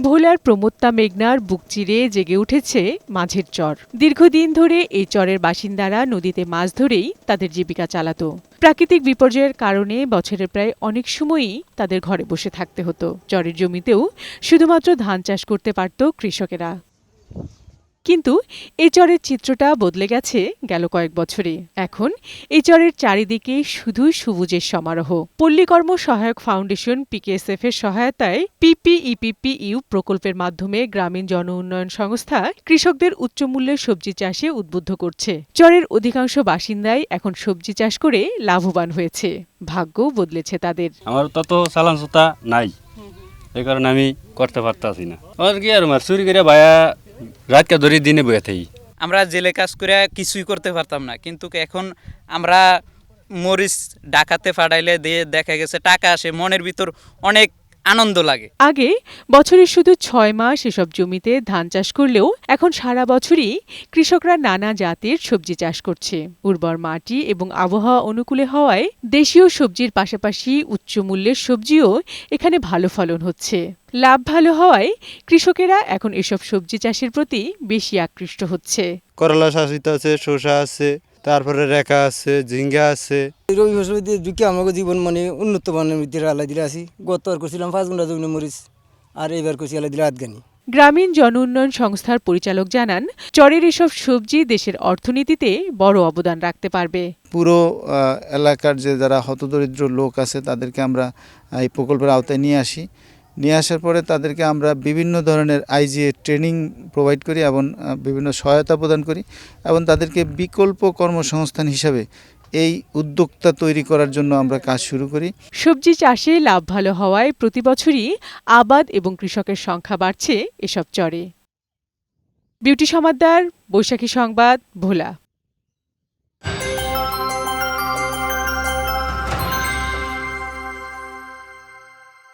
ভোলার প্রমত্তা মেঘনার বুক চিরে জেগে উঠেছে মাঝের চর। দীর্ঘদিন ধরে এই চরের বাসিন্দারা নদীতে মাছ ধরেই তাদের জীবিকা চালাত। প্রাকৃতিক বিপর্যয়ের কারণে বছরের প্রায় অনেক সময়ই তাদের ঘরে বসে থাকতে হতো। চরের জমিতেও শুধুমাত্র ধান চাষ করতে পারত কৃষকেরা। কিন্তু এই চরের চিত্রটা বদলে গেছে গেল কয়েক বছরে। এখন এই চরের চারিদিকে শুধুই সবুজের সমারোহ। পল্লীকর্ম সহায়ক ফাউন্ডেশন PKSF এর সহায়তায় PPEPPU প্রকল্পের মাধ্যমে গ্রামীণ জন উন্নয়ন সংস্থা কৃষকদের উচ্চমূল্যের সবজি চাষে উদ্বুদ্ধ করছে। চরের অধিকাংশ বাসিন্দাই এখন সবজি চাষ করে লাভবান হয়েছে। ভাগ্যও বদলেছে তাদের। আমার তত চালান সুতা নাই, এই কারণে আমি করতে পারতাছি না। আর কি আর চুরি করে ভাইয়া রাতকে ধরে দিনে বয়ে থাকি। আমরা জেলে কাজ করে কিছুই করতে পারতাম না, কিন্তু এখন আমরা মরিচ ডাকাতে ফাটাইলে দিয়ে দেখা গেছে টাকা আসে, মনের ভিতর অনেক আনন্দ লাগে। আগে বছরে শুধু 6 মাস এসব জমিতে ধান চাষ করলেও এখন সারা বছরই কৃষকরা নানা জাতের সবজি চাষ করছে। উর্বর মাটি এবং আবহাওয়া অনুকূলে হওয়ায় দেশীয় সবজির পাশাপাশি উচ্চমূল্যের সবজিও এখানে ভালো ফলন হচ্ছে। লাভ ভালো হওয়ায় কৃষকেরা এখন এসব সবজি চাষের প্রতি বেশি আকৃষ্ট হচ্ছে। করলা শাসিত আছে, শসা আছে, তারপরে রেখা আছে, ঝিঙ্গা আছে। রবি ফসল দিয়ে ঢুকে আমাকে জীবন উন্নত মানের ভিতরে আল্লাহ দিলে আসি। গতবার করছিলাম 5 গুণা জমি মরিচ, আর এবার করছি আল্লাহ দিলে আধগানি। গ্রামীণ জন উন্নয়ন সংস্থার পরিচালক জানান, চরের এসব সবজি দেশের অর্থনীতিতে বড় অবদান রাখতে পারবে। পুরো এলাকার যে যারা হতদরিদ্র লোক আছে তাদেরকে আমরা এই প্রকল্পের আওতায় নিয়ে আসার পরে তাদেরকে আমরা বিভিন্ন ধরনের IGA ট্রেনিং প্রোভাইড করি এবং বিভিন্ন সহায়তা প্রদান করি এবং তাদেরকে বিকল্প কর্মসংস্থান হিসাবে এই উদ্যোক্তা তৈরি করার জন্য আমরা কাজ শুরু করি। সবজি চাষে লাভ ভালো হওয়ায় প্রতি বছরই আবাদ এবং কৃষকের সংখ্যা বাড়ছে এসব চরে। বিউটি সমাদ্দার, বৈশাখী সংবাদ, ভোলা।